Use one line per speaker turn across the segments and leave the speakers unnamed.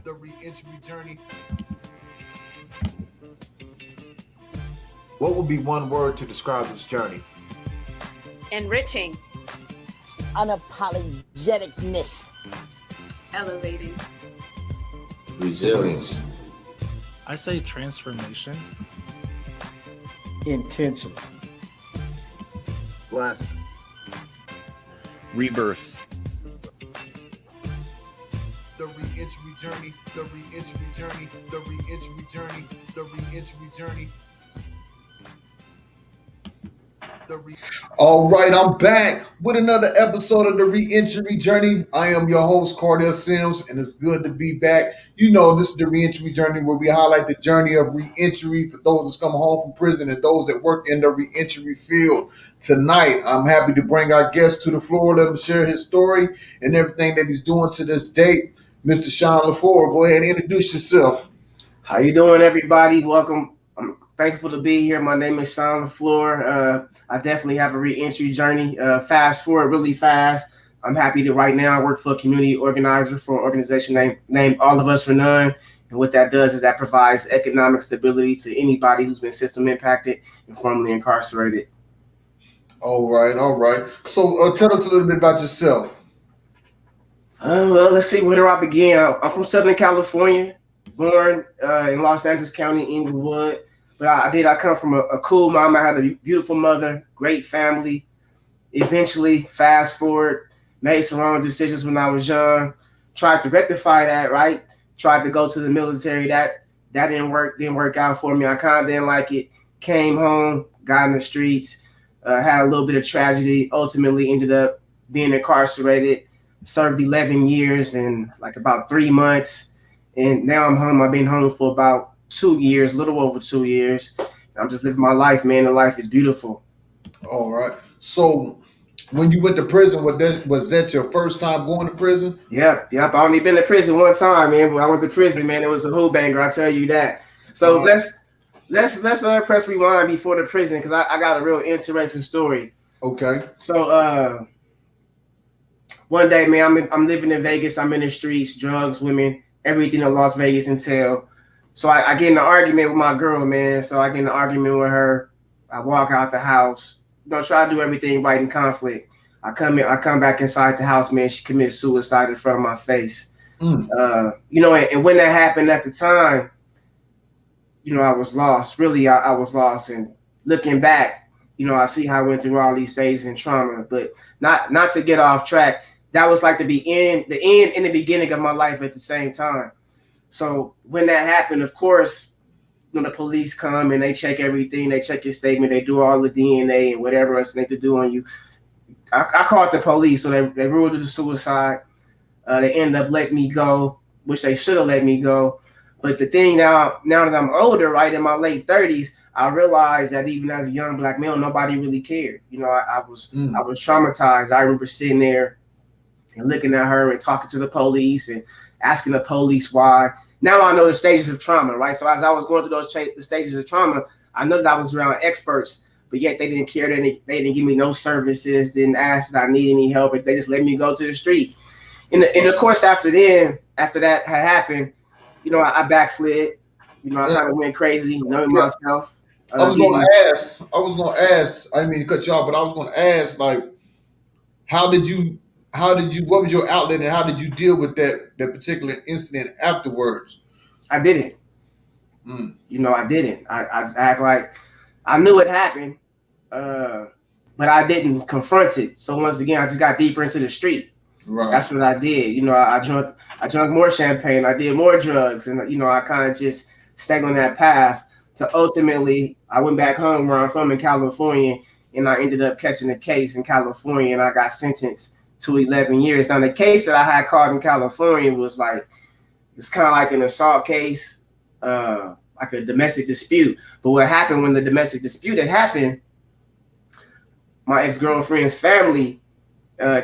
the re-entry journey. What would be one word to describe this journey?
Enriching.
Unapologeticness.
Elevating.
Resilience.
I say transformation.
Intentional.
Blessed.
Rebirth.
The re-entry journey, the re-entry journey, the re-entry journey, the re-entry journey. All right, I'm back with another episode of the Re-Entry Journey. I am your host, Kardell Sims, and it's good to be back. You know, this is the Re-Entry Journey where we highlight the journey of re-entry for those that's come home from prison and those that work in the re-entry field. Tonight, I'm happy to bring our guest to the floor, let him share his story and everything that he's doing to this date. Mr. Shaun LeFlore, go ahead and introduce yourself.
How you doing, everybody? Welcome. I'm thankful to be here. My name is Shaun LeFlore. I definitely have a re-entry journey. Fast forward really fast. I'm happy to right now work for a community organizer for an organization named All of Us for None. And what that does is that provides economic stability to anybody who's been system impacted and formerly incarcerated.
All right. So tell us a little bit about yourself.
Well, let's see, where do I begin? I'm from Southern California, born in Los Angeles County, Inglewood. But I come from a cool mom. I had a beautiful mother, great family. Eventually, fast forward, made some wrong decisions when I was young. Tried to rectify that, right? Tried to go to the military. That didn't work out for me. I kind of didn't like it. Came home, got in the streets, had a little bit of tragedy. Ultimately, ended up being incarcerated. Served 11 years and like about 3 months. And now I'm home. I've been home for about 2 years, a little over 2 years. I'm just living my life, man. The life is beautiful.
All right. So when you went to prison, was that your first time going to prison?
Yep. I only been to prison one time, man. When I went to prison, man, it was a hood banger. I tell you that. So let's press rewind before the prison because I got a real interesting story.
Okay.
So one day, man, I'm living in Vegas. I'm in the streets, drugs, women, everything that Las Vegas entail. So I get in an argument with my girl, man. So I get in an argument with her. I walk out the house. Try to do everything right in conflict. I come back inside the house, man. She commits suicide in front of my face. And when that happened at the time, I was lost. Really, I was lost. And looking back, I see how I went through all these stages and trauma. But not to get off track, that was like the end and the beginning of my life at the same time. So when that happened, of course, the police come and they check everything. They check your statement. They do all the DNA and whatever else they need to do on you. I called the police, so they ruled it a suicide. They end up letting me go, which they should have let me go. But the thing now that I'm older, right, in my late 30s, I realized that even as a young black male, nobody really cared. I was traumatized. I remember sitting there and looking at her and talking to the police and asking the police why. Now I know the stages of trauma, right? So as I was going through the stages of trauma, I know that I was around experts, but yet they didn't care. They didn't give me no services, didn't ask that I need any help. They just let me go to the street. And of course, after that had happened, I backslid. I kind of went crazy, knowing myself.
I was going to ask, I didn't mean to cut you off, but I was going to ask, like, what was your outlet and how did you deal with that particular incident afterwards?
I didn't. I didn't. I act like I knew it happened, but I didn't confront it. So once again, I just got deeper into the street.
Right.
That's what I did. I drank more champagne. I did more drugs, and I kind of just stayed on that path. To ultimately, I went back home where I'm from in California, and I ended up catching a case in California, and I got sentenced to 11 years. Now, the case that I had caught in California was it's kind of like an assault case, like a domestic dispute. But what happened when the domestic dispute had happened, my ex-girlfriend's family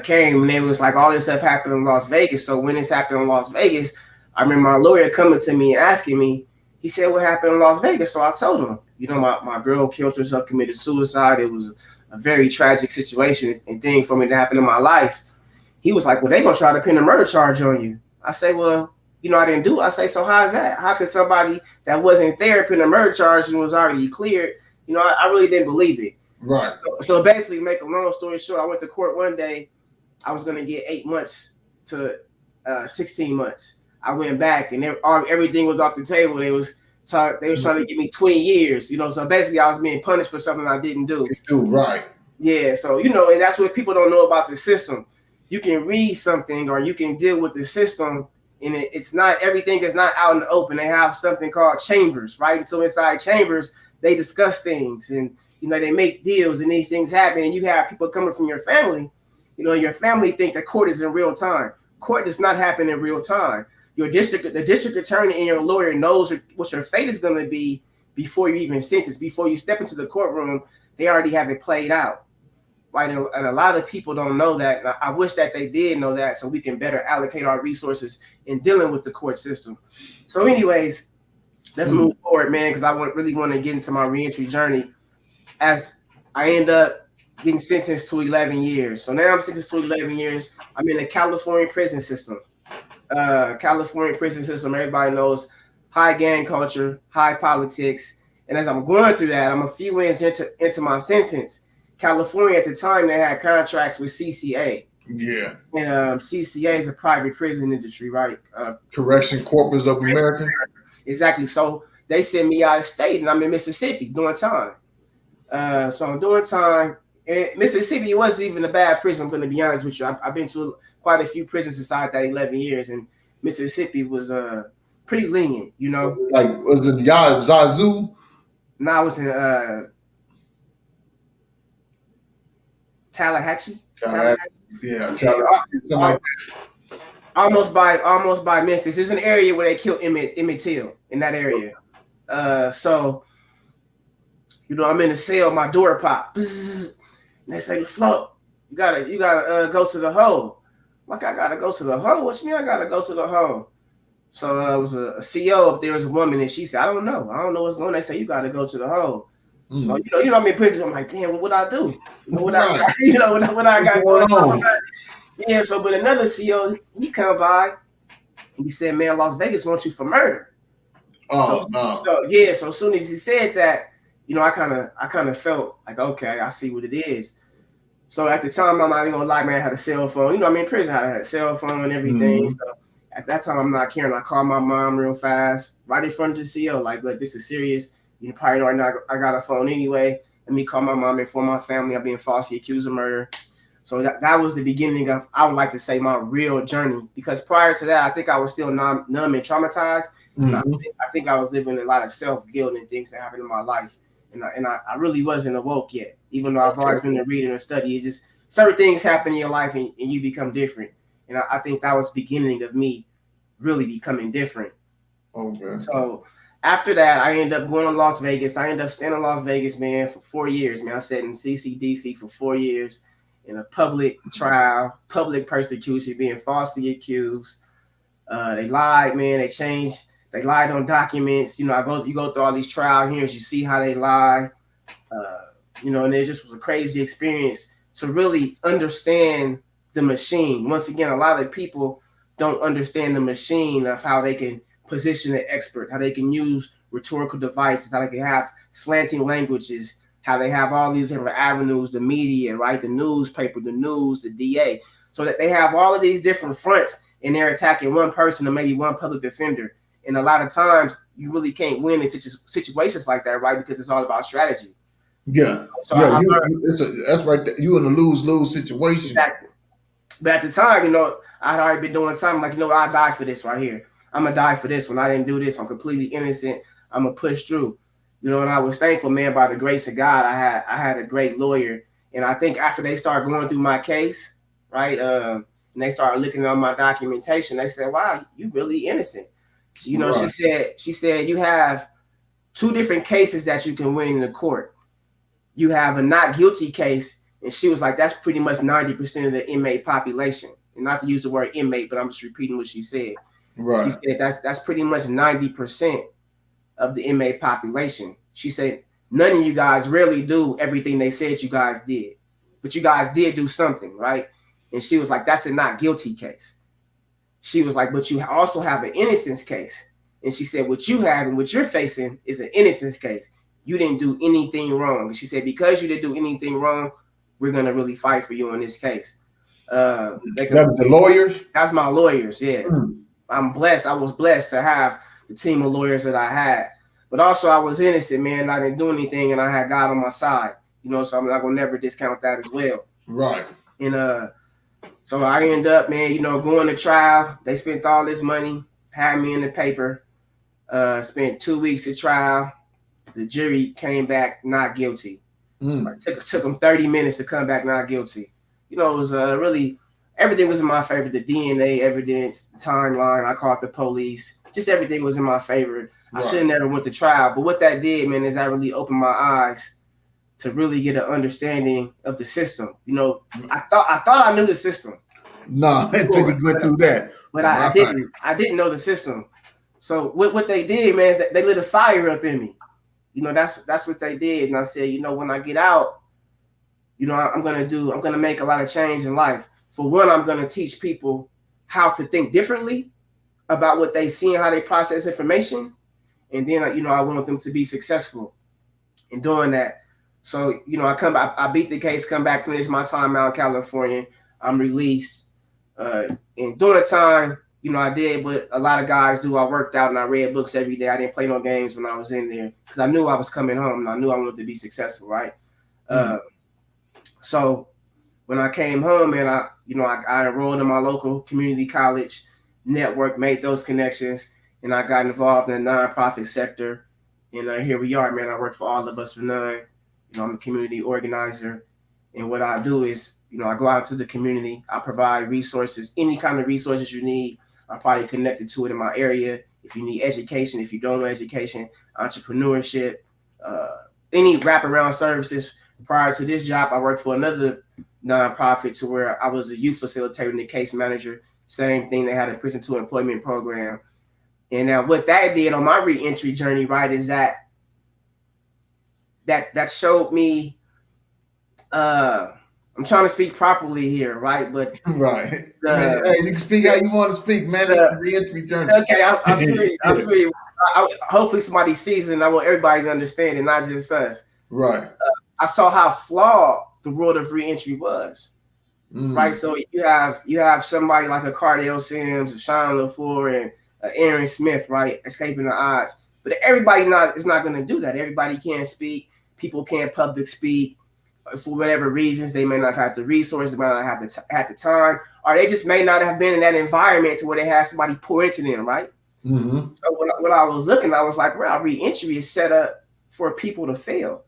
came and they was like, all this stuff happened in Las Vegas. So when this happened in Las Vegas, I remember my lawyer coming to me and asking me, he said, what happened in Las Vegas? So I told him, my girl killed herself, committed suicide. It was a very tragic situation and thing for me to happen in my life. He was like, well, they're going to try to pin a murder charge on you. I say, well, I didn't do it. I say, so how's that? How could somebody that wasn't there put a murder charge and was already cleared? I really didn't believe it.
Right.
So basically, make a long story short, I went to court one day. I was going to get 8 months to 16 months. I went back and everything was off the table. They was trying to give me 20 years, So basically, I was being punished for something I didn't do.
Right.
Yeah. So, and that's what people don't know about the system. You can read something or you can deal with the system, and it's not, everything is not out in the open. They have something called chambers, right? And so inside chambers, they discuss things and, they make deals and these things happen. And you have people coming from your family, your family think that court is in real time. Court does not happen in real time. The district attorney and your lawyer knows what your fate is going to be before you even sentence, before you step into the courtroom. They already have it played out, right? And a lot of people don't know that. And I wish that they did know that, so we can better allocate our resources in dealing with the court system. So, anyways, let's move forward, man, because I really want to get into my reentry journey. As I end up getting sentenced to 11 years. So now I'm sentenced to 11 years. I'm in the California prison system. California prison system, everybody knows, high gang culture, high politics. And as I'm going through that, I'm a few years into my sentence. California at the time, they had contracts with CCA.
Yeah.
And CCA is a private prison industry, right?
Correction Corpus of America.
Exactly. So they sent me out of state, and I'm in Mississippi doing time. So I'm doing time. And Mississippi wasn't even a bad prison, I'm going to be honest with you. I've been to quite a few prisons inside that 11 years, and Mississippi was pretty lenient,
Like, was it Zazu?
No, I was in Tallahatchie.
Yeah,
almost by Memphis. There's an area where they killed Emmett Till in that area. So, I'm in the cell, my door popped. And they say, LeFlore, you gotta go to the hole. Like, I gotta go to the hole? What you mean I gotta go to the hole? So it was a CO up there, was a woman, and she said, I don't know what's going on. They say, you gotta go to the hole. So, I'm in prison. I'm like, damn, what I do? What I got going on? Yeah, so, but another CO, he come by, and he said, man, Las Vegas wants you for murder.
Oh, no.
So as soon as he said that, I kind of felt like, okay, I see what it is. So at the time, I'm not even gonna lie, man, I had a cell phone. I'm in prison, I had a cell phone and everything. So at that time, I'm not caring. I called my mom real fast, right in front of the CO, like, look, this is serious. You probably already know I got a phone anyway. Let me call my mom and inform my family I'm being falsely accused of murder. So that was the beginning of, I would like to say, my real journey. Because prior to that, I think I was still numb and traumatized. I think I was living a lot of self-guilt and things that happened in my life. And I really wasn't awoke yet, even though I've always been a reader and study. It's just certain things happen in your life and you become different. And I think that was the beginning of me really becoming different.
Okay.
So after that, I ended up going to Las Vegas. I ended up staying in Las Vegas, man, for 4 years, man. I sat in CCDC for 4 years in a public trial, public persecution, being falsely accused. They lied, man. They lied on documents. You go through all these trial hearings. You see how they lie. And it just was a crazy experience to really understand the machine. Once again, a lot of people don't understand the machine of how they can position an expert, how they can use rhetorical devices, how they can have slanting languages, how they have all these different avenues, the media, right? The newspaper, the news, the DA, so that they have all of these different fronts and they're attacking one person or maybe one public defender. And a lot of times you really can't win in situations like that, right? Because it's all about strategy.
Yeah.
So
that's right. You in a lose-lose situation.
Exactly. But at the time, I'd already been doing something like, I'll die for this right here. I'm going to die for this one. I didn't do this. I'm completely innocent. I'm going to push through. And I was thankful, man, by the grace of God. I had a great lawyer. And I think after they started going through my case, right, and they started looking at my documentation, they said, wow, you really innocent. Right. She said, you have 2 different cases that you can win in the court. You have a not guilty case. And she was like, that's pretty much 90% of the inmate population. And not to use the word inmate, but I'm just repeating what she said.
Right.
She said that's pretty much 90% of the inmate population. She said, none of you guys really do everything they said you guys did. But you guys did do something, right? And she was like, that's a not guilty case. she was like, but you also have an innocence case. And she said, what you have and what you're facing is an innocence case. You didn't do anything wrong. And she said, because you didn't do anything wrong, we're going to really fight for you in this case.
That was the lawyers?
That's my lawyers, yeah.
Mm.
I'm blessed. I was blessed to have the team of lawyers that I had. But also I was innocent, man. I didn't do anything, and I had God on my side. You know, so I'm not going to never discount that as well.
Right.
And so I end up, man, you know, going to trial. They spent all this money, had me in the paper, spent 2 weeks at trial. The jury came back not guilty. It took them 30 minutes to come back not guilty. You know, it was really, everything was in my favor. The DNA evidence, the timeline, I called the police. Just everything was in my favor. Right. I should have never went to trial. But what that did, man, is that really opened my eyes to really get an understanding of the system. You know, I thought I knew the system.
No, until you went through that.
But I didn't. I didn't know the system. So what they did, man, is that they lit a fire up in me. You know, that's what they did. And I said, you know, when I get out, you know, I'm gonna make a lot of change in life. For one, I'm gonna teach people how to think differently about what they see and how they process information. And then, you know, I want them to be successful in doing that. So, you know, I beat the case, come back, finish my time out in California. I'm released. And during the time, you know, I did what a lot of guys do. I worked out and I read books every day. I didn't play no games when I was in there because I knew I was coming home and I knew I wanted to be successful, right? So when I came home, and I enrolled in my local community college, network, made those connections, and I got involved in the nonprofit sector. And here we are, man. I work for All of Us for None. You know, I'm a community organizer. And what I do is, you know, I go out to the community. I provide resources, any kind of resources you need. I'm probably connected to it in my area. If you need education, if you don't know education, entrepreneurship, any wraparound services. Prior to this job, I worked for another nonprofit to where I was a youth facilitator and a case manager. Same thing. They had a prison to employment program. And now what that did on my reentry journey, right, is that showed me, I'm trying to speak properly here, right? But
right. Hey, you can speak how you want to speak, man. It's the reentry journey.
Okay, I'm free. I'm free. Hopefully somebody sees it, and I want everybody to understand it, not just us.
Right.
I saw how flawed the world of reentry was. Right. So you have somebody like a Kardell Sims, a Shaun LeFlore, and Aaron Smith, right, escaping the odds. But everybody is not going to do that. Everybody can't speak. People can't public speak. For whatever reasons, they may not have the resources, may not have the time, or they just may not have been in that environment to where they have somebody pour into them, right? Mm-hmm. So when I was looking, I was like, well, reentry is set up for people to fail.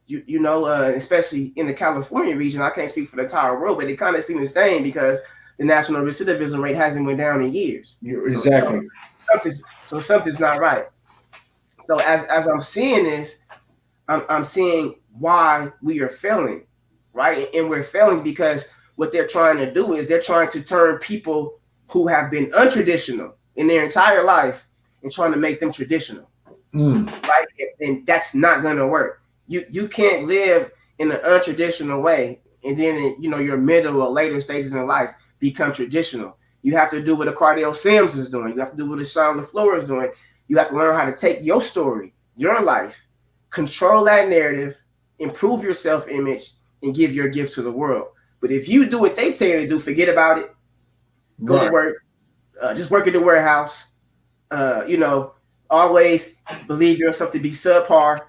You know, especially in the California region, I can't speak for the entire world, but it kind of seems the same because the national recidivism rate hasn't went down in years.
Exactly.
So something's not right. So as I'm seeing this, I'm seeing why we are failing, right? And we're failing because what they're trying to do is they're trying to turn people who have been untraditional in their entire life and trying to make them traditional, right? And that's not going to work. You can't live in an untraditional way and then in, you know, your middle or later stages in life become traditional. You have to do what a Kardell Sims is doing. You have to do what a Shaun LeFlore is doing. You have to learn how to take your story, your life, control that narrative, improve your self-image, and give your gift to the world. But if you do what they tell you to do, forget about it. Go to work. Just work at the warehouse. You know, always believe yourself to be subpar.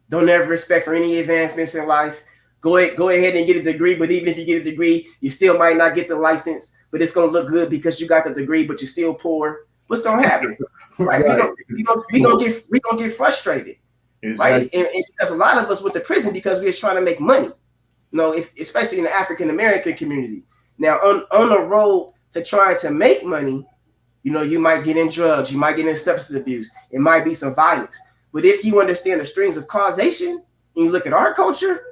Don't ever expect for any advancements in life. Go ahead and get a degree, but even if you get a degree, you still might not get the license, but it's going to look good because you got the degree, but you're still poor. What's going to happen? Right? We gonna get frustrated. Exactly. Right? And because a lot of us went to prison because we were trying to make money. You know, especially in the African American community. Now, on the road to trying to make money, you know, you might get in drugs, you might get in substance abuse, it might be some violence. But if you understand the strings of causation and you look at our culture,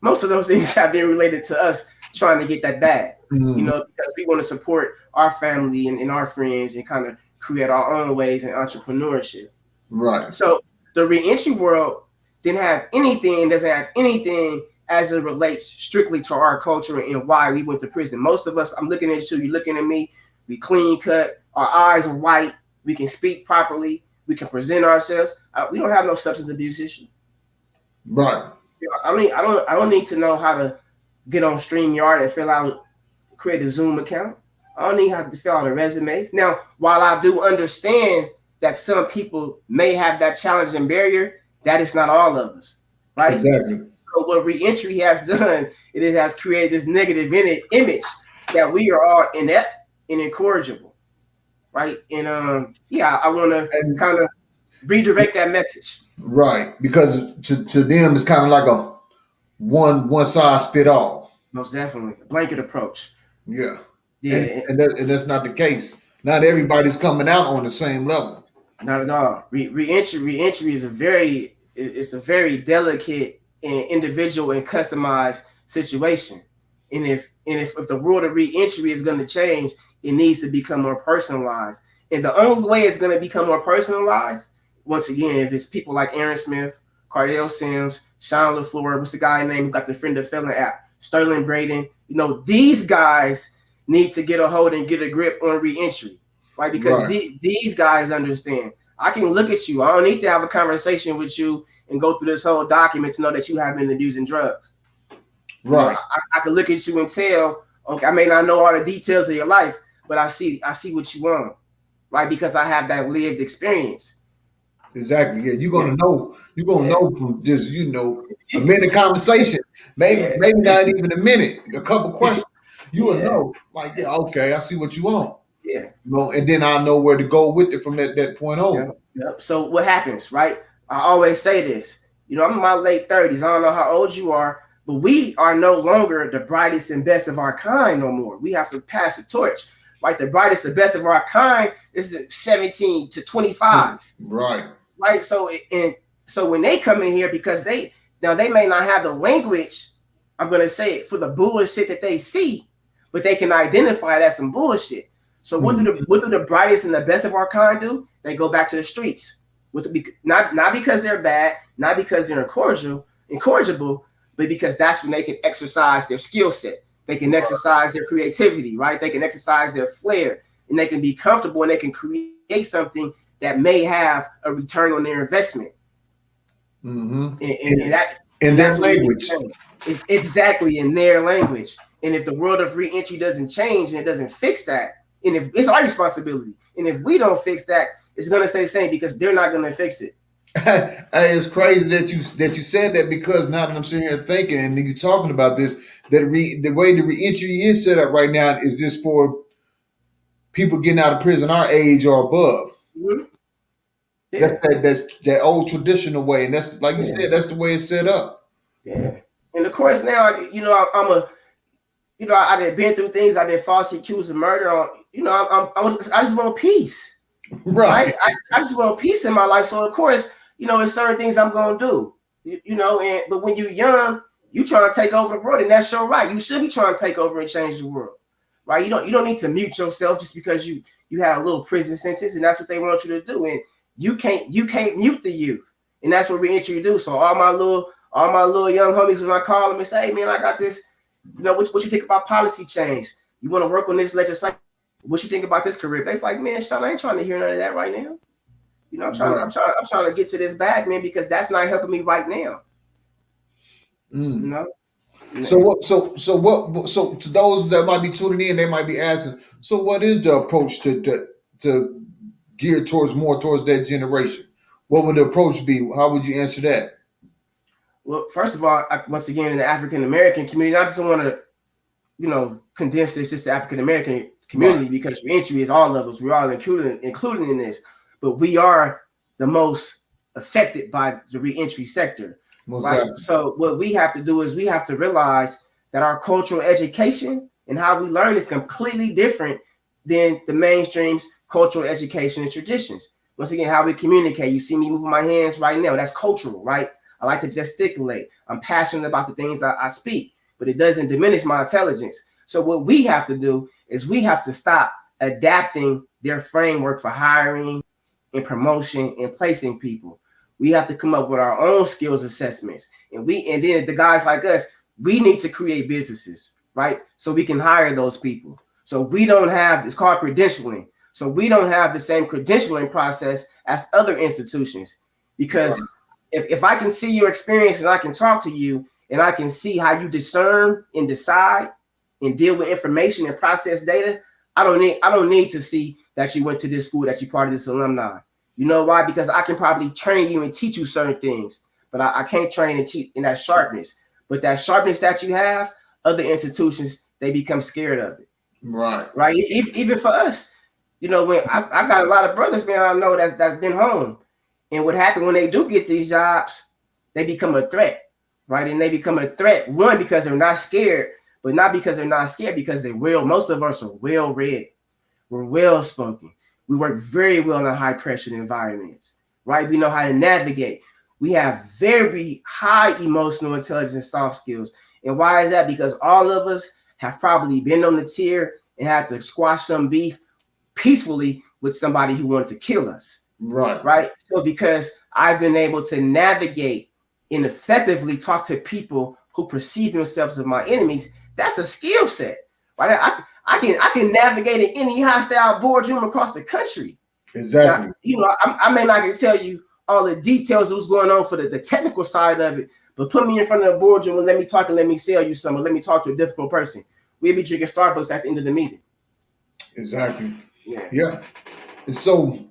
most of those things have been related to us trying to get that bag, you know, because we want to support our family and our friends and kind of create our own ways in entrepreneurship.
Right.
So the reentry world doesn't have anything as it relates strictly to our culture and why we went to prison. Most of us, I'm looking at you, you're looking at me, we clean cut, our eyes are white, we can speak properly, we can present ourselves. We don't have no substance abuse issue.
Right.
I don't need to know how to get on StreamYard and create a Zoom account. I don't need how to fill out a resume. Now, while I do understand that some people may have that challenge and barrier, that is not all of us, right?
Exactly.
So what reentry has done, it has created this negative image that we are all inept and incorrigible, right? And I want to kind of redirect that message.
Right, because to them it's kind of like a one size fit all.
Most definitely, a blanket approach.
Yeah,
Yeah,
and that's not the case. Not everybody's coming out on the same level.
not at all. Reentry is a very delicate and individual and customized situation. And if the world of reentry is going to change, it needs to become more personalized. And the only way it's going to become more personalized, once again, if it's people like Aaron Smith, Kardell Sims, Shaun LeFlore, what's the guy name who got the Friend of Felon app, Sterling Braden, these guys need to get a hold and get a grip on reentry, right? Because these guys understand. I can look at you. I don't need to have a conversation with you and go through this whole document to know that you have been abusing drugs.
Right.
I can look at you and tell, okay, I may not know all the details of your life, but I see what you want, right? Because I have that lived experience.
Exactly. Yeah, you're gonna know. You're gonna know from just a minute conversation, maybe not even a minute, a couple questions. You will know. Like, yeah, okay, I see what you want.
Yeah.
And then I know where to go with it from that point on.
Yep. So what happens, right? I always say this. I'm in my late 30s. I don't know how old you are, but we are no longer the brightest and best of our kind no more. We have to pass the torch, right? The brightest and best of our kind is 17 to 25.
Right.
Right. So when they come in here, because they may not have the language, I'm gonna say it, for the bullshit that they see, but they can identify that some bullshit. So what do the brightest and the best of our kind do? They go back to the streets. Not because they're bad, not because they're incorrigible, but because that's when they can exercise their skill set. They can exercise their creativity, right? They can exercise their flair, and they can be comfortable, and they can create something that may have a return on their investment.
Mm-hmm.
In
their language.
Exactly, in their language. And if the world of reentry doesn't change and it doesn't fix that, and if it's our responsibility, and if we don't fix that, it's going to stay the same because they're not going to fix it.
It's crazy that you said that, because now that I'm sitting here thinking and you're talking about this, that the way the reentry is set up right now is just for people getting out of prison our age or above.
Mm-hmm. Yeah.
That's that old traditional way, and that's like you said, that's the way it's set up.
Yeah, and of course now, I've been through things. I've been falsely accused of murder. I just want peace, right? I just want peace in my life. So of course, there's certain things I'm gonna do, but when you're young, you trying to take over the world, and that's your right. You should be trying to take over and change the world, right? You don't need to mute yourself just because you had a little prison sentence, and that's what they want you to do, and you can't mute the youth, and that's what reentry do. So all my little young homies, when I call them and say, hey man, I got this, what you think about policy change? You want to work on this legislation? What you think about this career? They're like, man, Shaun, I ain't trying to hear none of that right now. I'm trying to get to this bag, man, because that's not helping me right now. So
to those that might be tuning in, they might be asking, so what is the approach to gear towards that generation? What would the approach be? How would you answer that?
Well, first of all, once again, in the African American community, I just want to, condense this just to African American community, because reentry is all of us. We're all included in this, but we are the most affected by the reentry sector. Right? So what we have to do is we have to realize that our cultural education and how we learn is completely different than the mainstream's cultural education and traditions. Once again, how we communicate. You see me moving my hands right now. That's cultural, right? I like to gesticulate. I'm passionate about the things I speak, but it doesn't diminish my intelligence. So what we have to do is we have to stop adapting their framework for hiring and promotion and placing people. We have to come up with our own skills assessments. And then the guys like us, we need to create businesses, right? So we can hire those people. So we don't have, it's called credentialing. So we don't have the same credentialing process as other institutions. Because if I can see your experience and I can talk to you and I can see how you discern and decide and deal with information and process data, I don't need to see that you went to this school, that you're part of this alumni. You know why? Because I can probably train you and teach you certain things, but I can't train and teach in that sharpness. But that sharpness that you have, other institutions, they become scared of it. Right. Even for us, you know, when I got a lot of brothers, man, I know that's been home. And what happened when they do get these jobs, they become a threat, right? And they become a threat, one, because they're not scared, but not because they're not scared, because they're most of us are well read. We're well spoken. We work very well in high pressure environments, right? We know how to navigate. We have very high emotional intelligence and soft skills. And why is that? Because all of us have probably been on the tier and had to squash some beef peacefully with somebody who wanted to kill us. Right. So because I've been able to navigate and effectively talk to people who perceive themselves as my enemies, that's a skill set. Right. I can navigate in any hostile boardroom across the country.
Exactly.
Now, you know, I may not can tell you all the details of what's going on for the technical side of it, but put me in front of the boardroom and let me talk and let me sell you something. Let me talk to a difficult person. We'll be drinking Starbucks at the end of the meeting.
Exactly.
Yeah.
And so,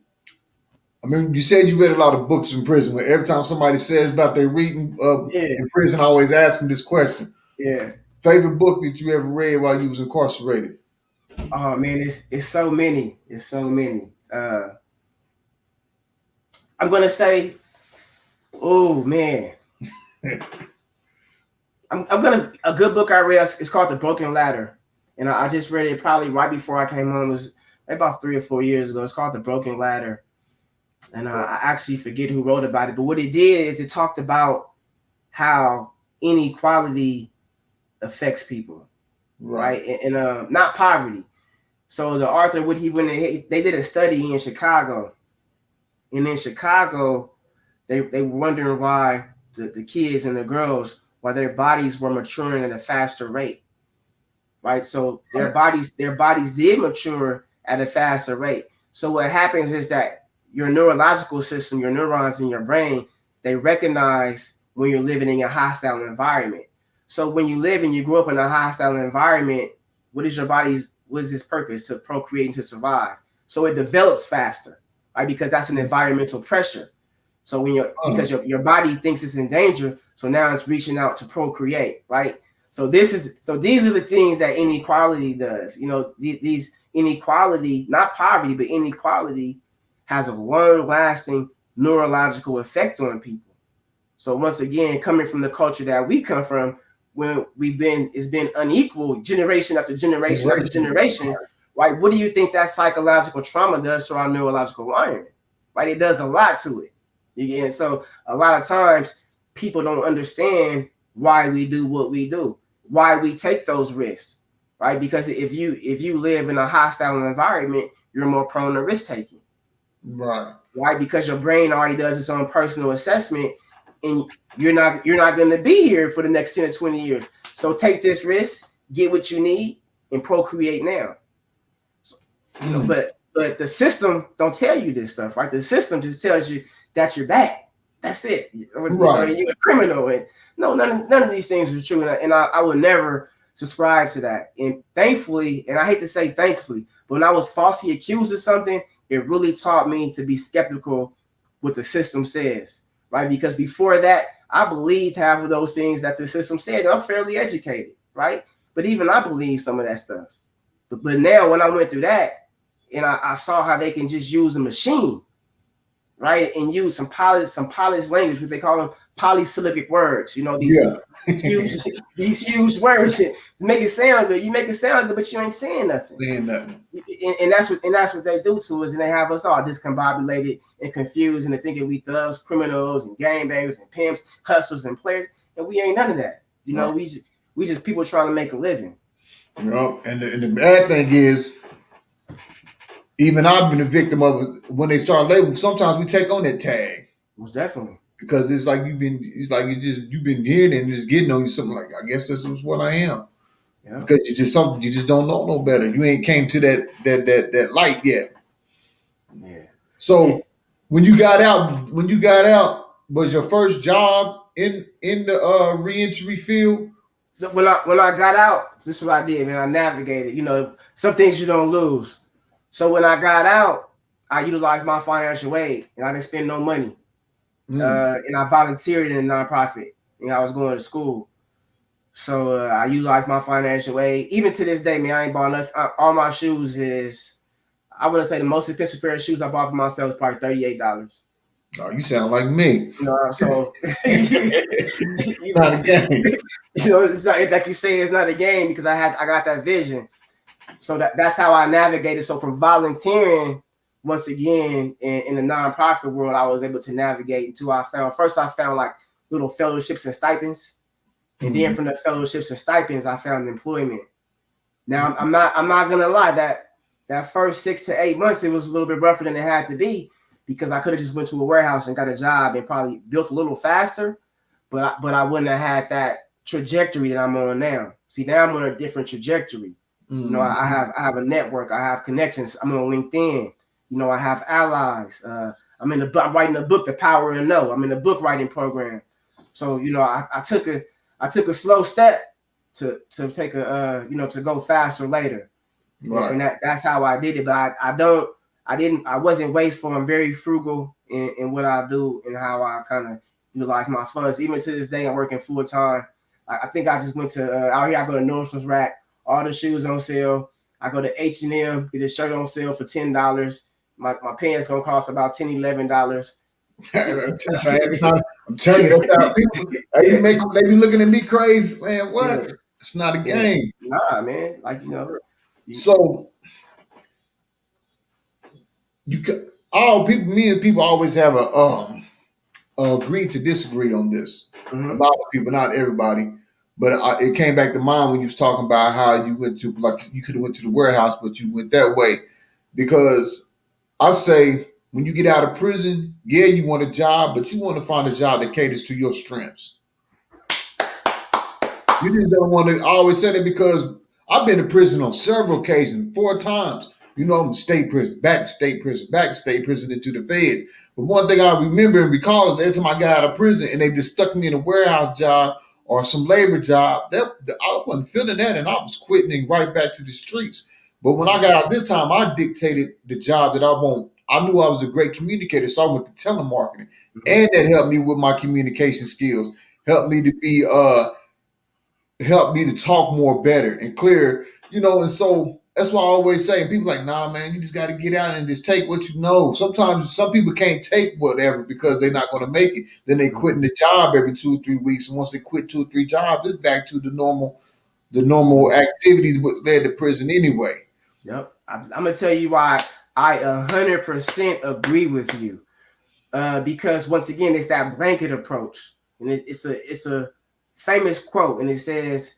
I mean, you said you read a lot of books in prison. But every time somebody says about their reading in prison, I always ask them this question.
Yeah.
Favorite book that you ever read while you was incarcerated?
Oh man, it's so many. It's so many. I'm gonna say, oh man. A good book I read is called The Broken Ladder. And I just read it probably right before I came home. It was about 3 or 4 years ago. It's called The Broken Ladder. And I actually forget who wrote about it. But what it did is it talked about how inequality affects people. Right. And not poverty. So the author, they did a study in Chicago. And in Chicago, they were wondering why the kids and the girls, why their bodies were maturing at a faster rate. Right. So their bodies did mature at a faster rate. So what happens is that your neurological system, your neurons in your brain, they recognize when you're living in a hostile environment. So when you live and you grow up in a hostile environment, what is its purpose? To procreate and to survive. So it develops faster, right? Because that's an environmental pressure. So when because your body thinks it's in danger, so now it's reaching out to procreate, right? So these are the things that inequality does. You know, these inequality, not poverty, but inequality has a long-lasting neurological effect on people. So once again, coming from the culture that we come from, when it's been unequal generation after generation after generation, right? What do you think that psychological trauma does to our neurological wiring? Right? It does a lot to it. And so a lot of times people don't understand why we do what we do, why we take those risks, right? Because if you live in a hostile environment, you're more prone to risk taking.
Right.
Because your brain already does its own personal assessment, and you're not going to be here for the next 10 or 20 years. So take this risk, get what you need, and procreate now. So, you know, but the system don't tell you this stuff, right? The system just tells you that's your bad. That's it. Right. You're a criminal. And no, none of these things are true. And I would never subscribe to that. And thankfully, and I hate to say thankfully, but when I was falsely accused of something, it really taught me to be skeptical what the system says, right? Because before that, I believed half of those things that the system said. I'm fairly educated, right? But even I believe some of that stuff. But now when I went through that, and I saw how they can just use a machine, right, and use some polished language, what they call them polysyllabic words. You know, these huge words to make it sound good. You make it sound good, but you ain't saying nothing. And that's what they do to us, and they have us all discombobulated and confused into thinking we thugs, criminals, and gangbangers, and pimps, hustlers, and players, and we ain't none of that. You know, we just people trying to make a living.
You know, and the bad thing is, even I've been a victim of it when they start labeling. Sometimes we take on that tag.
Most definitely.
Because you've been hearing it and it's getting on you something like, I guess this is what I am.
Yeah.
because you just don't know no better. You ain't came to that light yet.
Yeah.
So when you got out, was your first job in the reentry field?
When I got out, this is what I did, man. I navigated. You know, some things you don't lose. So when I got out, I utilized my financial aid, and I didn't spend no money. And I volunteered in a nonprofit, and I was going to school. So I utilized my financial aid. Even to this day, man, I ain't bought nothing. All my shoes is, I wouldn't say the most expensive pair of shoes I bought for myself is probably $38.
Oh, you sound like me.
You know, so
It's not a game.
you know, it's not like you say, it's not a game because I got that vision. So that's how I navigated. So from volunteering, once again, in the nonprofit world, I was able to navigate until I found like little fellowships and stipends. And then from the fellowships and stipends, I found employment. Now I'm not gonna lie, that first 6 to 8 months, it was a little bit rougher than it had to be because I could have just went to a warehouse and got a job and probably built a little faster, but I wouldn't have had that trajectory that I'm on now. See, now I'm on a different trajectory. You know, I have a network, I have connections. I'm on LinkedIn. You know, I have allies. I'm writing a book, The Power of No. I'm in a book writing program. So, you know, I took a slow step to take to go faster later. Right. And that's how I did it. But I wasn't wasteful. I'm very frugal in what I do and how I kind of utilize my funds. Even to this day, I'm working full time. I think I just went to out here. I go to Nordstrom's Rack, all the shoes on sale. I go to H&M, get a shirt on sale for $10. My pants gonna cost about $10-11.
I'm telling you, that's how people they be looking at me crazy, man. What? Yeah. It's not a game.
Nah, man. Like, you know.
So me and people always have a agree to disagree on this. Mm-hmm. A lot of people, not everybody, but it came back to mind when you was talking about how you went to, like, you could have went to the warehouse, but you went that way because I say when you get out of prison, yeah, you want a job, but you want to find a job that caters to your strengths. You just don't want to. I always say that because I've been to prison on several occasions, 4 times. You know, I'm in state prison, back to state prison, back to state prison, into the feds. But one thing I remember and recall is every time I got out of prison and they just stuck me in a warehouse job or some labor job, I wasn't feeling that, and I was quitting right back to the streets. But when I got out this time, I dictated the job that I want. I knew I was a great communicator, so I went to telemarketing, and that helped me with my communication skills, helped me to talk more better and clear, you know. And so that's why I always say, people like, nah, man, you just got to get out and just take what you know. Sometimes some people can't take whatever because they're not going to make it. Then they quitting the job every 2 or 3 weeks, and once they quit 2 or 3 jobs, it's back to the normal activities that led to prison anyway.
Yep, I'm gonna tell you why I 100% agree with you. Because once again, it's that blanket approach, and it's a famous quote, and it says,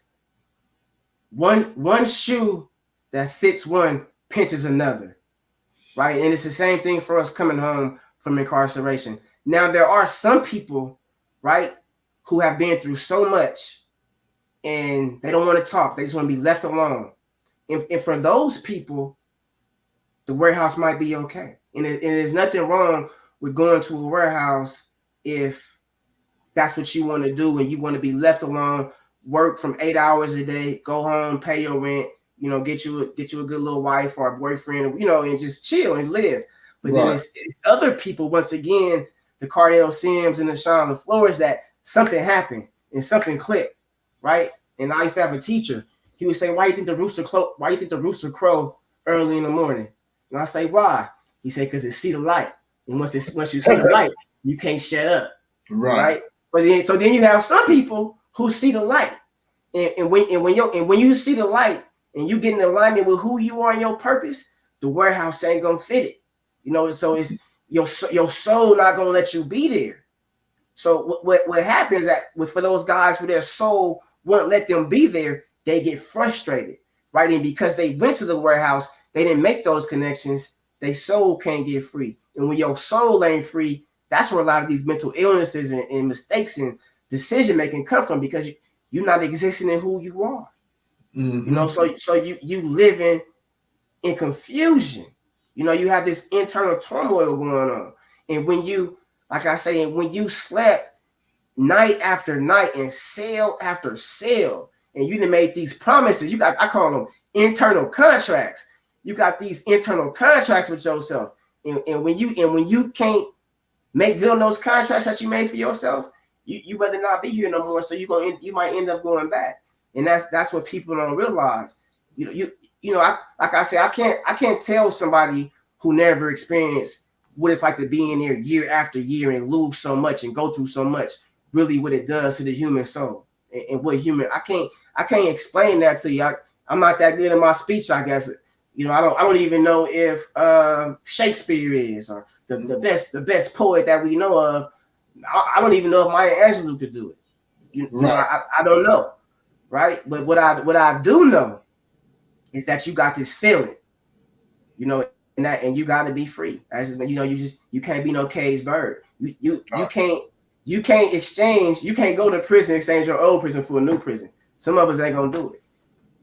one shoe that fits one pinches another, right? And it's the same thing for us coming home from incarceration. Now, there are some people, right, who have been through so much and they don't want to talk. They just want to be left alone. And for those people, the warehouse might be okay. And there's nothing wrong with going to a warehouse if that's what you want to do and you want to be left alone, work from 8 hours a day, go home, pay your rent, you know, get you a good little wife or a boyfriend, you know, and just chill and live. But then it's other people, once again, the Kardell Sims and the Shaun LeFlores, that something happened and something clicked, right? And I used to have a teacher. He would say, why you think the rooster crow early in the morning? And I say, why? He said, because it see the light. And once you see the light, you can't shut up. Right? So then you have some people who see the light. And when you see the light and you get in alignment with who you are and your purpose, the warehouse ain't gonna fit it. You know, so it's your soul not gonna let you be there. So what happens for those guys who their soul won't let them be there, they get frustrated, right? And because they went to the warehouse, they didn't make those connections, their soul can't get free. And when your soul ain't free, that's where a lot of these mental illnesses and mistakes and decision making come from, because you're not existing in who you are. You know, so you living in confusion. You know, you have this internal turmoil going on. And when you, like I say, when you slept night after night and cell after cell, and you done made these promises, I call them internal contracts. You got these internal contracts with yourself. And when you can't make good on those contracts that you made for yourself, you rather not be here no more. So you might end up going back. And that's what people don't realize. Like I said, I can't tell somebody who never experienced what it's like to be in there year after year and lose so much and go through so much, really what it does to the human soul and what I can't explain that to you. I'm not that good in my speech, I guess. You know, I don't even know if Shakespeare is or the best poet that we know of. I don't even know if Maya Angelou could do it. You know, I don't know, right? But what I do know is that you got this feeling, you know, and you got to be free. You can't be no caged bird. You can't exchange. You can't go to prison and exchange your old prison for a new prison. Some of us ain't gonna do it.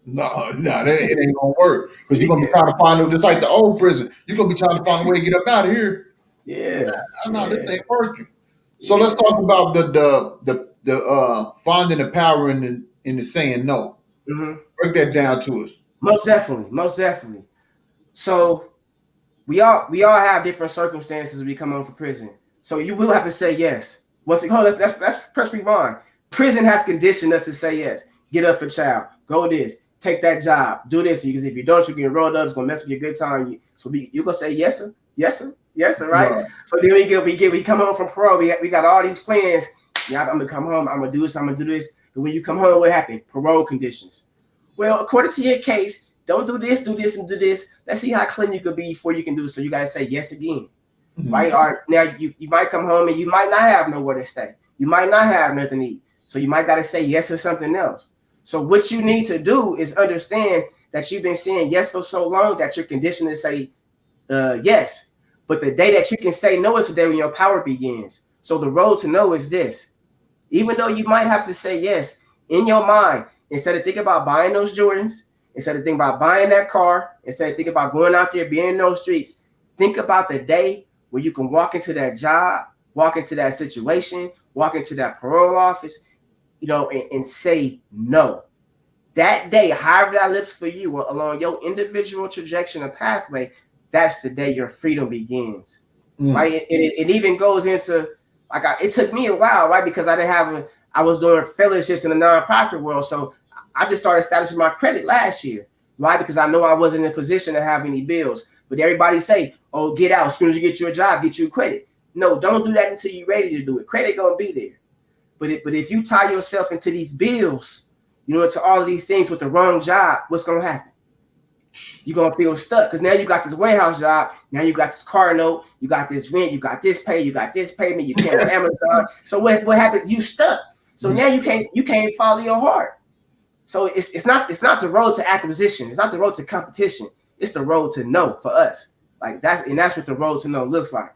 No, it ain't gonna work because you're gonna be trying to find just like the old prison. You're gonna be trying to find a way to get up out of here.
Yeah.
This ain't working. So let's talk about the finding the power in the saying no.
Mm-hmm.
Break that down to us.
Most definitely. So we all have different circumstances when we come home from prison. So you will have to say yes. Let's press rewind. Prison has conditioned us to say yes. Get up for child. Go this. Take that job. Do this. Because if you don't, you get rolled up. It's gonna mess up your good time. You gonna say yes, sir. Yes, sir. Yes, sir. Right. So then we come home from parole. We got all these plans. Yeah, I'm gonna come home. I'm gonna do this. I'm gonna do this. But when you come home, what happened? Parole conditions. Well, according to your case, don't do this, and do this. Let's see how clean you could be before you can do it. So you gotta say yes again. Mm-hmm. Right? Or now you might come home and you might not have nowhere to stay. You might not have nothing to eat. So you might gotta say yes to something else. So what you need to do is understand that you've been saying yes for so long that you're conditioned to say yes. But the day that you can say no is the day when your power begins. So the road to no is this. Even though you might have to say yes in your mind, instead of thinking about buying those Jordans, instead of thinking about buying that car, instead of thinking about going out there, being in those streets, think about the day where you can walk into that job, walk into that situation, walk into that parole office, you know, and say no. That day, however that looks for you along your individual trajectory and pathway, that's the day your freedom begins. Right? It even goes into, it took me a while, right? Because I was doing fellowships in the nonprofit world. So I just started establishing my credit last year. Why? Because I know I wasn't in a position to have any bills. But everybody say, oh, get out. As soon as you get you a job, get you credit. No, don't do that until you're ready to do it. Credit gonna be there. But if you tie yourself into these bills, you know, into all of these things with the wrong job, what's gonna happen? You're gonna feel stuck because now you got this warehouse job, now you got this car note, you got this rent, you got this pay, you got this payment, you pay on Amazon. So what happens? You stuck. So now you can't follow your heart. So it's not the road to acquisition, it's not the road to competition, it's the road to no for us. Like that's what the road to no looks like.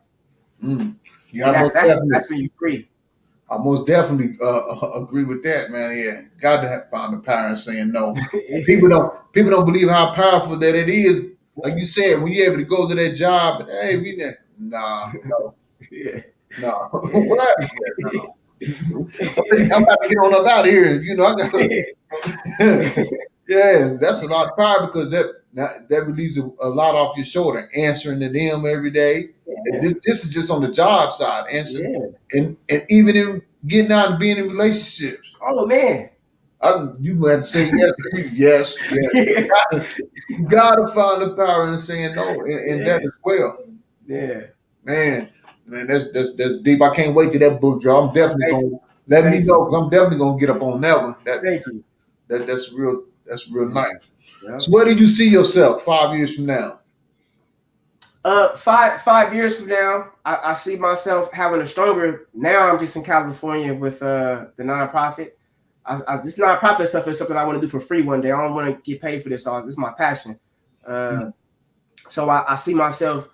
Yeah, that's when you're free.
I most definitely agree with that, man. Yeah, got to find the power in saying no. People don't believe how powerful that it is. Like you said, when you're able to go to that job, hey, no.
Yeah.
No. What? Yeah, no. I'm about to get on up out of here. You know, I got yeah, that's a lot of power because that relieves a lot off your shoulder. Answering to them every day. Yeah. This is just on the job side, answering, and even in getting out and being in relationships.
Oh man,
you might have to say yes. You gotta find the power in saying no, and that as well.
Yeah,
man, that's deep. I can't wait to that book drop. I'm definitely gonna let me know because I'm definitely gonna get up on that one.
Thank you.
That's real nice.
Yeah.
So where do you see yourself 5 years from now?
5 years from now, I see myself having a stronger. Now I'm just in California with the nonprofit. This nonprofit stuff is something I want to do for free one day. I don't want to get paid for this. This is my passion. So I see myself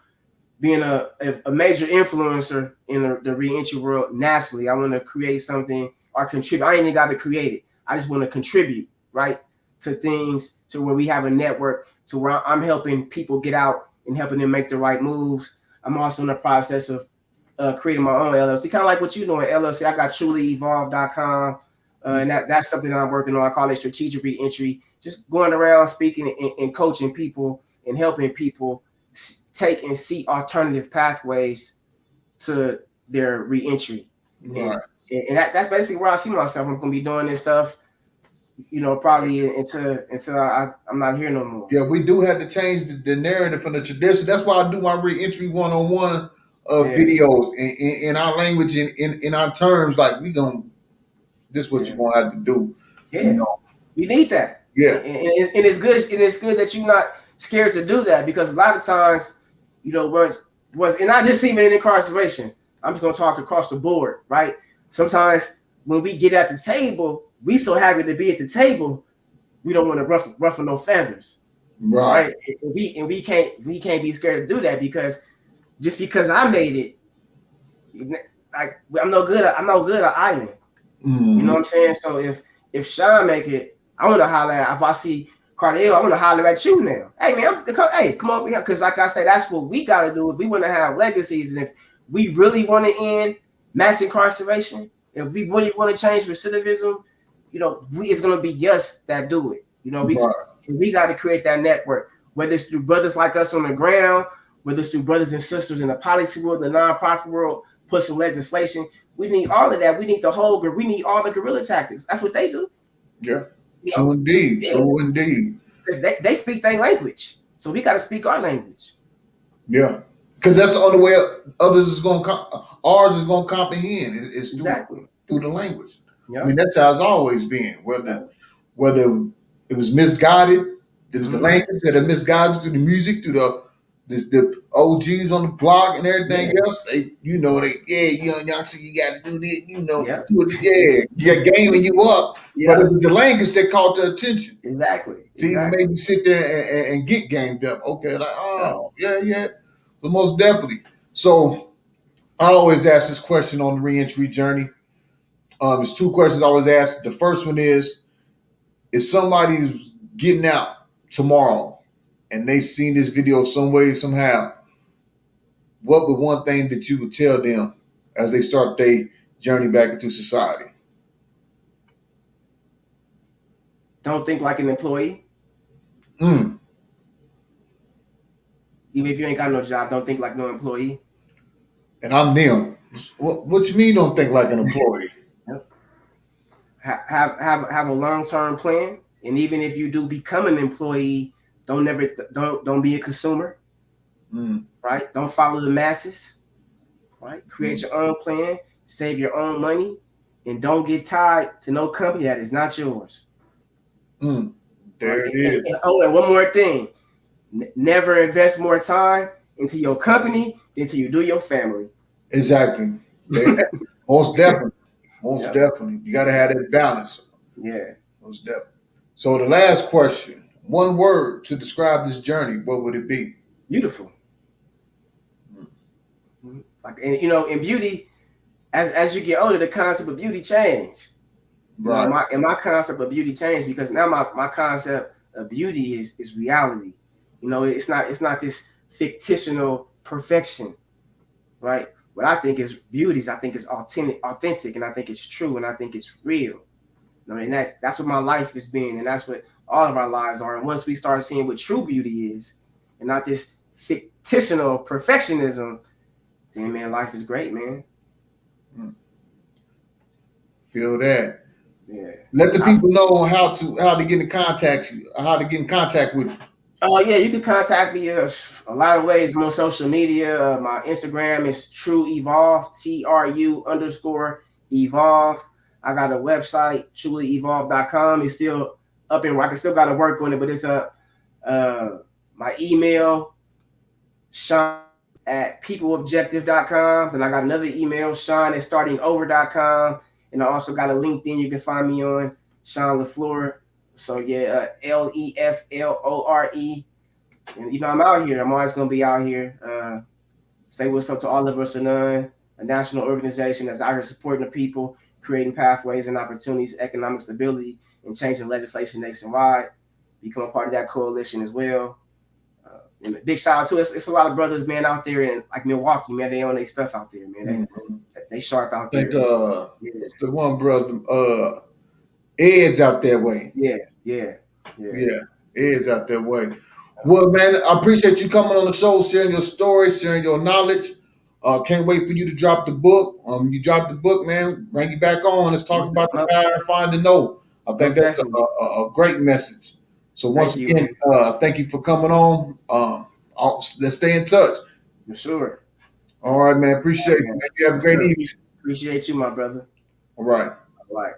being a major influencer in the reentry world nationally. I want to create something or contribute. I ain't even got to create it. I just want to contribute, right? to things to where we have a network to where I'm helping people get out and helping them make the right moves. I'm also in the process of creating my own LLC, kind of like what you're doing, LLC. I got trulyevolve.com, and that's something that I'm working on. I call it strategic reentry, just going around speaking and coaching people and helping people take and see alternative pathways to their reentry.
Right.
And that's basically where I see myself. I'm going to be doing this stuff, probably until I'm not here no more.
Yeah, we do have to change the narrative from the tradition. That's why I do my reentry one-on-one videos in our language, in our terms. Like, this is what you're gonna have to do.
Yeah, we need that.
Yeah,
and it's good. And it's good that you're not scared to do that, because a lot of times, was and not just even in incarceration. I'm just gonna talk across the board, right? Sometimes when we get at the table, we so happy to be at the table, we don't want to ruffle no feathers, right? And we can't be scared to do that, because just because I made it, like I'm no good at island. You know what I'm saying? So if Shaun make it, I want to holler at. If I see Kardell, I want to holler at you now. Hey man, come over here, because like I say, that's what we got to do if we want to have legacies, and if we really want to end mass incarceration, if we really want to change recidivism, it's gonna be us that do it. We got to create that network, whether it's through brothers like us on the ground, whether it's through brothers and sisters in the policy world, the nonprofit world, pushing legislation. We need all of that. We need the whole. We need all the guerrilla tactics. That's what they do.
Yeah, true indeed. True indeed.
They speak their language, so we got to speak our language.
Yeah, because that's the only way ours is going to comprehend. It's through the language. Yep. I mean, that's how it's always been. Whether it was misguided, there was the language that are misguided through the music, through the OGs on the block and everything else. They, young see you got to do this, gaming you up. Yeah. But it was the language that caught the attention.
Exactly.
To even make you sit there and get gamed up. Okay, like, yeah. But most definitely. So I always ask this question on the reentry journey. There's two questions I always ask. The first one is somebody's getting out tomorrow and they seen this video some way, somehow, what would one thing that you would tell them as they start their journey back into society?
Don't think like an employee. Even if you ain't got no job, don't think like no employee.
And I'm them. What you mean don't think like an employee?
Have a long-term plan. And even if you do become an employee, don't be a consumer. Right? Don't follow the masses. Right? Create your own plan, save your own money, and don't get tied to no company that is not yours.
There it is.
And one more thing. Never invest more time into your company than till you do your family.
Exactly. Most definitely. Most definitely. You got to have that balance.
Yeah.
Most definitely. So the last question, one word to describe this journey, what would it be?
Beautiful. Like, and in beauty, as you get older, the concept of beauty change. Right. My concept of beauty changed, because now my concept of beauty is reality. It's not this fictional perfection, right? What I think is beauty is I think it's authentic, and I think it's true, and I think it's real. And that's what my life has been, and that's what all of our lives are. And once we start seeing what true beauty is, and not this fictional perfectionism, then man, life is great, man.
Feel that.
Yeah.
Let the people know how to get in contact with you.
Oh yeah, you can contact me a lot of ways. I'm on social media. My Instagram is TrueEvolve, TRU_evolve. I got a website, trulyevolve.com. It's still up and I still got to work on it, but it's my email, Shaun@peopleobjective.com. Then I got another email, Shaun@startingover.com. And I also got a LinkedIn you can find me on, Shaun LeFlore. So yeah, LEFLORE. And I'm out here. I'm always gonna be out here. Say what's up to All of Us or None, a national organization that's out here supporting the people, creating pathways and opportunities, economic stability, and changing legislation nationwide. Become a part of that coalition as well. And a big shout out to us. It's a lot of brothers, man, out there in like Milwaukee, man. They own their stuff out there, man. They sharp out
I think
there.
what's the one brother Ed's out that way.
Yeah.
Ed's out that way. Well, man, I appreciate you coming on the show, sharing your story, sharing your knowledge. Can't wait for you to drop the book. You dropped the book, man. Bring you back on. Let's talk about the power and find the know. I think that's a great message. So once again, thank you for coming on. Let's stay in touch.
For sure.
All right, man. Appreciate it, man. You have a great evening.
Appreciate you, my brother.
All right.
All right.